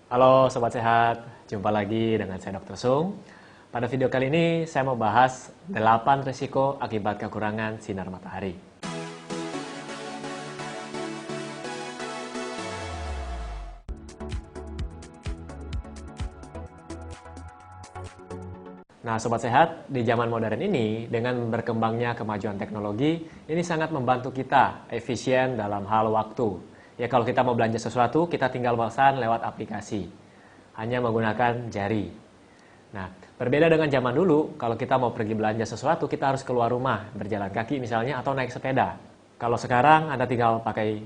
Halo Sobat Sehat, jumpa lagi dengan saya Dr. Sung. Pada video kali ini saya mau bahas 8 risiko akibat kekurangan sinar matahari. Nah Sobat Sehat, di zaman modern ini dengan berkembangnya kemajuan teknologi, ini sangat membantu kita efisien dalam hal waktu. Ya kalau kita mau belanja sesuatu, kita tinggal pesan lewat aplikasi. Hanya menggunakan jari. Nah, berbeda dengan zaman dulu, kalau kita mau pergi belanja sesuatu, kita harus keluar rumah, berjalan kaki misalnya, atau naik sepeda. Kalau sekarang, Anda tinggal pakai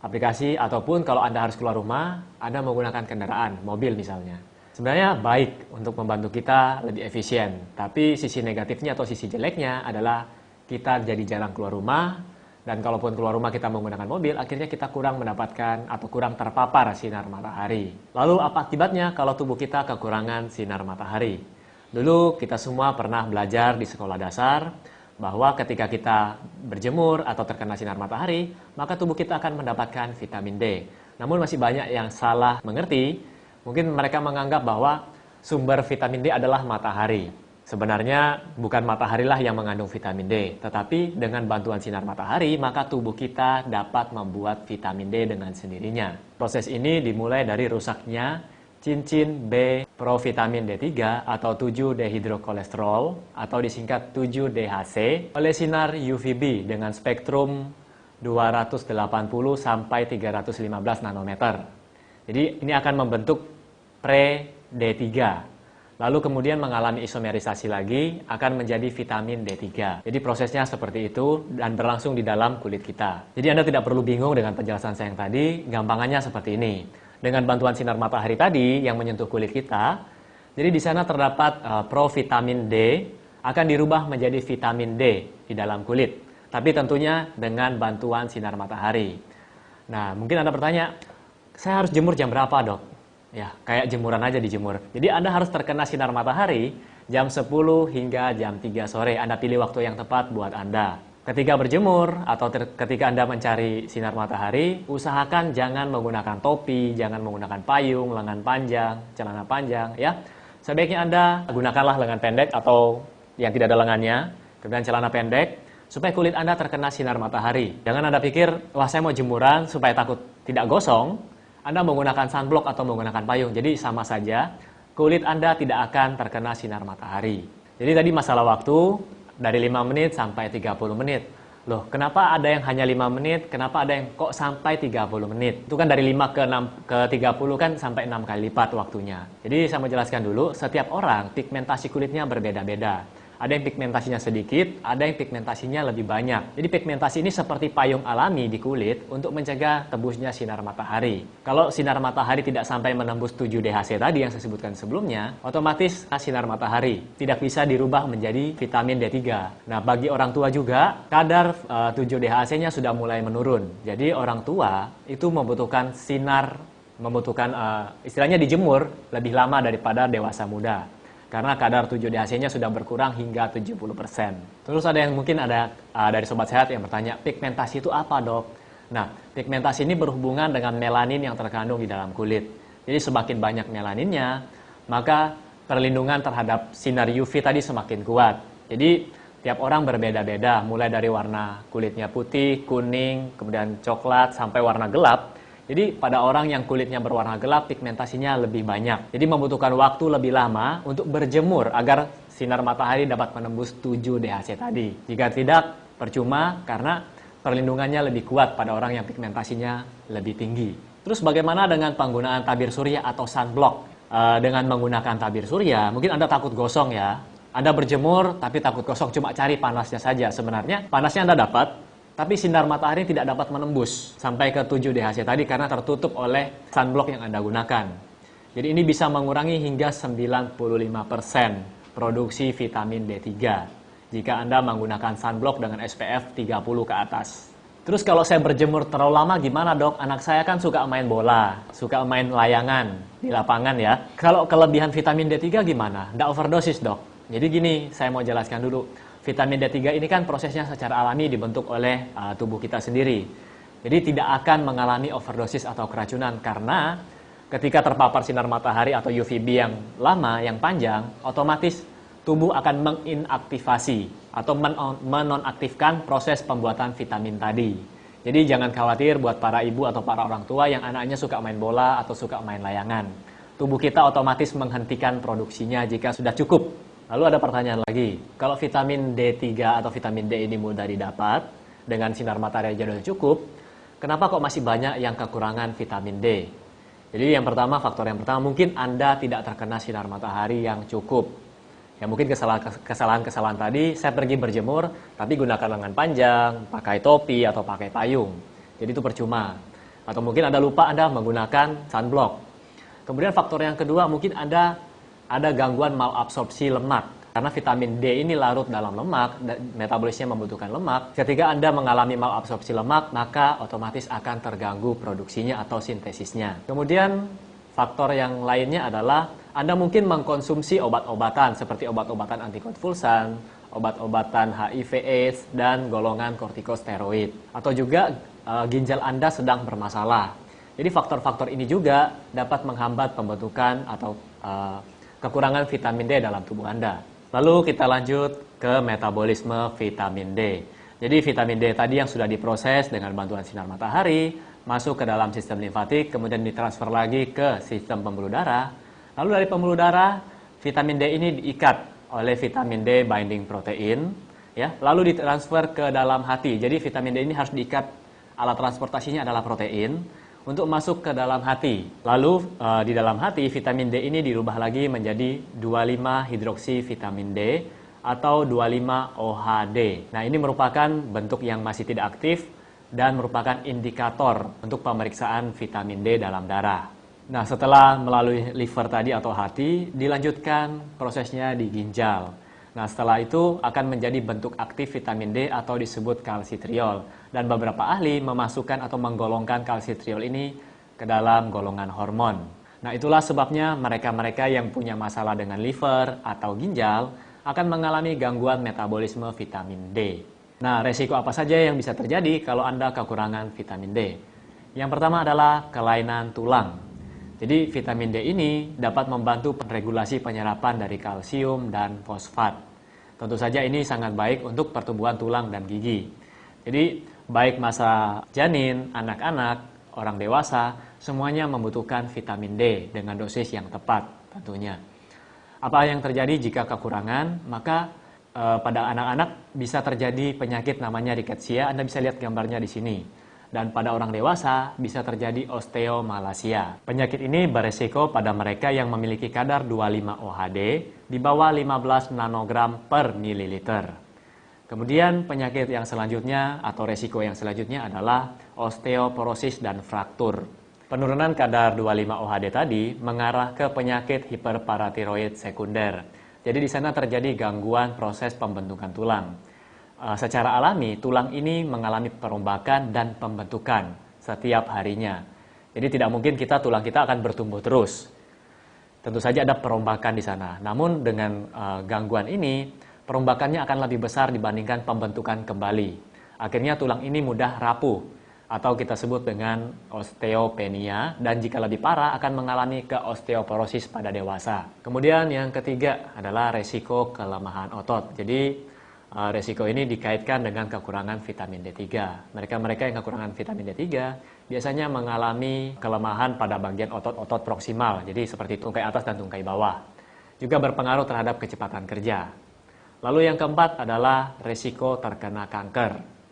aplikasi, ataupun kalau Anda harus keluar rumah, Anda menggunakan kendaraan, mobil misalnya. Sebenarnya baik untuk membantu kita lebih efisien, tapi sisi negatifnya atau sisi jeleknya adalah kita jadi jarang keluar rumah, dan kalaupun keluar rumah kita menggunakan mobil, akhirnya kita kurang mendapatkan atau kurang terpapar sinar matahari. Lalu apa akibatnya kalau tubuh kita kekurangan sinar matahari? Dulu kita semua pernah belajar di sekolah dasar bahwa ketika kita berjemur atau terkena sinar matahari, maka tubuh kita akan mendapatkan vitamin D. Namun masih banyak yang salah mengerti. Mungkin mereka menganggap bahwa sumber vitamin D adalah matahari. Sebenarnya bukan mataharilah yang mengandung vitamin D, tetapi dengan bantuan sinar matahari, maka tubuh kita dapat membuat vitamin D dengan sendirinya. Proses ini dimulai dari rusaknya cincin B provitamin D3 atau 7-dehidrokolesterol atau disingkat 7-DHC oleh sinar UVB dengan spektrum 280 sampai 315 nanometer. Jadi ini akan membentuk pre-D3. Lalu kemudian mengalami isomerisasi lagi, akan menjadi vitamin D3. Jadi prosesnya seperti itu dan berlangsung di dalam kulit kita. Jadi Anda tidak perlu bingung dengan penjelasan saya yang tadi, gampangannya seperti ini. Dengan bantuan sinar matahari tadi yang menyentuh kulit kita, jadi di sana terdapat provitamin D akan dirubah menjadi vitamin D di dalam kulit. Tapi tentunya dengan bantuan sinar matahari. Nah, mungkin Anda bertanya, saya harus jemur jam berapa, Dok? Ya, kayak jemuran aja dijemur. Jadi Anda harus terkena sinar matahari jam 10 hingga jam 3 sore. Anda pilih waktu yang tepat buat Anda. Ketika berjemur atau ketika Anda mencari sinar matahari, usahakan jangan menggunakan topi, jangan menggunakan payung, lengan panjang, celana panjang, ya. Sebaiknya Anda gunakanlah lengan pendek atau yang tidak ada lengannya, kemudian celana pendek, supaya kulit Anda terkena sinar matahari. Jangan Anda pikir, wah saya mau jemuran supaya takut tidak gosong, Anda menggunakan sunblock atau menggunakan payung. Jadi sama saja, kulit Anda tidak akan terkena sinar matahari. Jadi tadi masalah waktu, dari 5 menit sampai 30 menit. Loh, kenapa ada yang hanya 5 menit, kenapa ada yang kok sampai 30 menit? Itu kan dari 5 ke 30 kan sampai 6 kali lipat waktunya. Jadi saya mau jelaskan dulu, setiap orang pigmentasi kulitnya berbeda-beda. Ada yang pigmentasinya sedikit, ada yang pigmentasinya lebih banyak. Jadi pigmentasi ini seperti payung alami di kulit untuk mencegah tembusnya sinar matahari. Kalau sinar matahari tidak sampai menembus 7-DHC tadi yang saya sebutkan sebelumnya, otomatis sinar matahari tidak bisa dirubah menjadi vitamin D3. Nah, bagi orang tua juga, kadar 7-DHC-nya sudah mulai menurun. Jadi orang tua itu membutuhkan sinar, istilahnya dijemur lebih lama daripada dewasa muda. Karena kadar 7-DHC-nya sudah berkurang hingga 70%. Terus ada yang mungkin dari Sobat Sehat yang bertanya, pigmentasi itu apa, Dok? Nah, pigmentasi ini berhubungan dengan melanin yang terkandung di dalam kulit. Jadi semakin banyak melaninnya, maka perlindungan terhadap sinar UV tadi semakin kuat. Jadi tiap orang berbeda-beda, mulai dari warna kulitnya putih, kuning, kemudian coklat, sampai warna gelap. Jadi pada orang yang kulitnya berwarna gelap, pigmentasinya lebih banyak. Jadi membutuhkan waktu lebih lama untuk berjemur agar sinar matahari dapat menembus 7-DHC tadi. Jika tidak, percuma karena perlindungannya lebih kuat pada orang yang pigmentasinya lebih tinggi. Terus bagaimana dengan penggunaan tabir surya atau sunblock? Dengan menggunakan tabir surya, mungkin Anda takut gosong ya. Anda berjemur tapi takut gosong, cuma cari panasnya saja. Sebenarnya panasnya Anda dapat, tapi sinar matahari tidak dapat menembus sampai ke 7-DHC tadi karena tertutup oleh sunblock yang Anda gunakan. Jadi ini bisa mengurangi hingga 95% produksi vitamin D3 jika Anda menggunakan sunblock dengan SPF 30 ke atas. Terus kalau saya berjemur terlalu lama gimana, Dok? Anak saya kan suka main bola, suka main layangan di lapangan ya. Kalau kelebihan vitamin D3 gimana? Nggak overdosis, Dok? Jadi gini, saya mau jelaskan dulu. Vitamin D3 ini kan prosesnya secara alami dibentuk oleh tubuh kita sendiri. Jadi tidak akan mengalami overdosis atau keracunan karena Ketika terpapar sinar matahari atau UVB yang lama, yang panjang, otomatis tubuh akan menginaktivasi atau menonaktifkan proses pembuatan vitamin tadi. Jadi jangan khawatir buat para ibu atau para orang tua yang anaknya suka main bola atau suka main layangan. Tubuh kita otomatis menghentikan produksinya jika sudah cukup. Lalu ada pertanyaan lagi, kalau vitamin D3 atau vitamin D ini mudah didapat dengan sinar matahari aja sudah cukup, kenapa kok masih banyak yang kekurangan vitamin D? Jadi faktor yang pertama mungkin Anda tidak terkena sinar matahari yang cukup. Ya mungkin kesalahan tadi, saya pergi berjemur tapi gunakan lengan panjang, pakai topi atau pakai payung. Jadi itu percuma. Atau mungkin Anda lupa Anda menggunakan sunblock. Kemudian faktor yang kedua mungkin Anda ada gangguan malabsorpsi lemak. Karena vitamin D ini larut dalam lemak, metabolisnya membutuhkan lemak. Ketika Anda mengalami malabsorpsi lemak, maka otomatis akan terganggu produksinya atau sintesisnya. Kemudian faktor yang lainnya adalah Anda mungkin mengkonsumsi obat-obatan seperti obat-obatan antikonvulsan, obat-obatan HIV/AIDS, dan golongan kortikosteroid. Atau juga ginjal Anda sedang bermasalah. Jadi faktor-faktor ini juga dapat menghambat pembentukan atau kekurangan vitamin D dalam tubuh Anda. Lalu kita lanjut ke metabolisme vitamin D. Jadi vitamin D tadi yang sudah diproses dengan bantuan sinar matahari, masuk ke dalam sistem limfatik, kemudian ditransfer lagi ke sistem pembuluh darah. Lalu dari pembuluh darah, vitamin D ini diikat oleh vitamin D binding protein, ya, lalu ditransfer ke dalam hati. Jadi vitamin D ini harus diikat, alat transportasinya adalah protein, untuk masuk ke dalam hati. Lalu di dalam hati vitamin D ini dirubah lagi menjadi 25-hidroksi vitamin D atau 25-OHD. Nah, ini merupakan bentuk yang masih tidak aktif dan merupakan indikator untuk pemeriksaan vitamin D dalam darah. Nah, setelah melalui liver tadi atau hati, dilanjutkan prosesnya di ginjal. Nah, setelah itu akan menjadi bentuk aktif vitamin D atau disebut kalsitriol. Dan beberapa ahli memasukkan atau menggolongkan kalsitriol ini ke dalam golongan hormon. Nah, itulah sebabnya mereka-mereka yang punya masalah dengan liver atau ginjal akan mengalami gangguan metabolisme vitamin D. Nah, resiko apa saja yang bisa terjadi kalau Anda kekurangan vitamin D? Yang pertama adalah kelainan tulang. Jadi vitamin D ini dapat membantu regulasi penyerapan dari kalsium dan fosfat. Tentu saja ini sangat baik untuk pertumbuhan tulang dan gigi. Jadi baik masa janin, anak-anak, orang dewasa, semuanya membutuhkan vitamin D dengan dosis yang tepat tentunya. Apa yang terjadi jika kekurangan? Maka pada anak-anak bisa terjadi penyakit namanya rickettsia. Anda bisa lihat gambarnya di sini. Dan pada orang dewasa bisa terjadi osteomalacia. Penyakit ini beresiko pada mereka yang memiliki kadar 25-OHD di bawah 15 nanogram per mililiter. Kemudian penyakit yang selanjutnya atau resiko yang selanjutnya adalah osteoporosis dan fraktur. Penurunan kadar 25-OHD tadi mengarah ke penyakit hiperparatiroid sekunder. Jadi di sana terjadi gangguan proses pembentukan tulang. Secara alami, tulang ini mengalami perombakan dan pembentukan setiap harinya. Jadi tidak mungkin tulang kita akan bertumbuh terus. Tentu saja ada perombakan di sana. Namun dengan gangguan ini, perombakannya akan lebih besar dibandingkan pembentukan kembali. Akhirnya tulang ini mudah rapuh atau kita sebut dengan osteopenia, dan jika lebih parah akan mengalami osteoporosis pada dewasa. Kemudian yang ketiga adalah resiko kelemahan otot. Jadi resiko ini dikaitkan dengan kekurangan vitamin D3. Mereka-mereka yang kekurangan vitamin D3 biasanya mengalami kelemahan pada bagian otot-otot proksimal, jadi seperti tungkai atas dan tungkai bawah. Juga berpengaruh terhadap kecepatan kerja. Lalu yang keempat adalah resiko terkena kanker.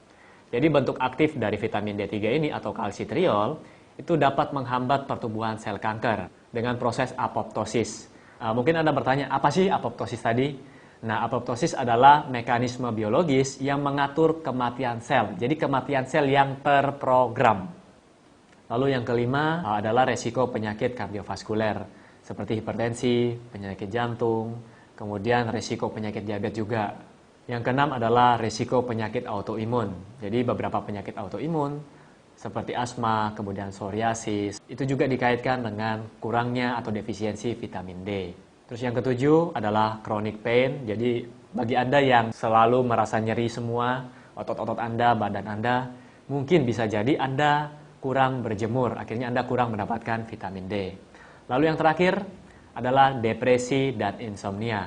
Jadi bentuk aktif dari vitamin D3 ini atau kalsitriol itu dapat menghambat pertumbuhan sel kanker dengan proses apoptosis. Mungkin Anda bertanya, apa sih apoptosis tadi? Nah, apoptosis adalah mekanisme biologis yang mengatur kematian sel. Jadi kematian sel yang terprogram. Lalu yang kelima adalah resiko penyakit kardiovaskuler seperti hipertensi, penyakit jantung, kemudian resiko penyakit diabetes juga. Yang keenam adalah resiko penyakit autoimun. Jadi beberapa penyakit autoimun seperti asma, kemudian psoriasis, itu juga dikaitkan dengan kurangnya atau defisiensi vitamin D. Terus yang ketujuh adalah chronic pain. Jadi bagi Anda yang selalu merasa nyeri semua, otot-otot Anda, badan Anda, mungkin bisa jadi Anda kurang berjemur, akhirnya Anda kurang mendapatkan vitamin D. Lalu yang terakhir adalah depresi dan insomnia.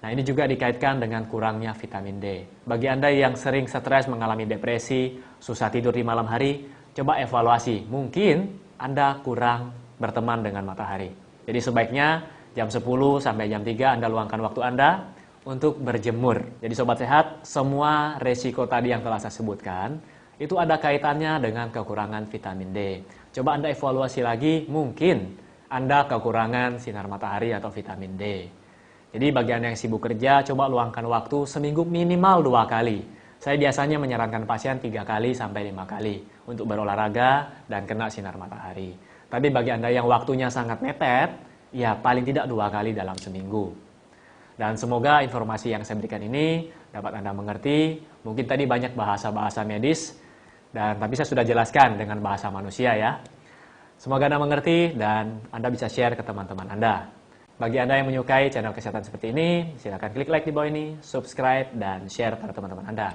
Nah, ini juga dikaitkan dengan kurangnya vitamin D. Bagi Anda yang sering stres mengalami depresi, susah tidur di malam hari, coba evaluasi. Mungkin Anda kurang berteman dengan matahari. Jadi sebaiknya jam 10 sampai jam 3 Anda luangkan waktu Anda untuk berjemur. Jadi Sobat Sehat, semua resiko tadi yang telah saya sebutkan, itu ada kaitannya dengan kekurangan vitamin D. Coba Anda evaluasi lagi, mungkin Anda kekurangan sinar matahari atau vitamin D. Jadi bagi Anda yang sibuk kerja, coba luangkan waktu seminggu minimal 2 kali. Saya biasanya menyarankan pasien 3 kali sampai 5 kali untuk berolahraga dan kena sinar matahari. Tapi bagi Anda yang waktunya sangat mepet, ya paling tidak 2 kali dalam seminggu. Dan semoga informasi yang saya berikan ini dapat Anda mengerti. Mungkin tadi banyak bahasa-bahasa medis, tapi saya sudah jelaskan dengan bahasa manusia ya. Semoga Anda mengerti dan Anda bisa share ke teman-teman Anda. Bagi Anda yang menyukai channel kesehatan seperti ini, silakan klik like di bawah ini, subscribe, dan share pada teman-teman Anda.